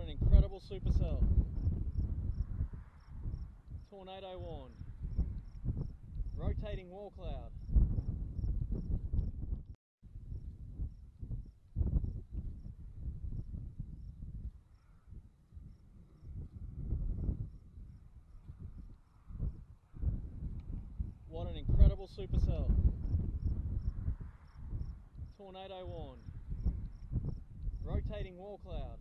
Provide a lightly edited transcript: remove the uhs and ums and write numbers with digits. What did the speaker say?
an incredible supercell. Tornado warned. Rotating wall cloud. What an incredible supercell. Tornado warned. Rotating wall cloud.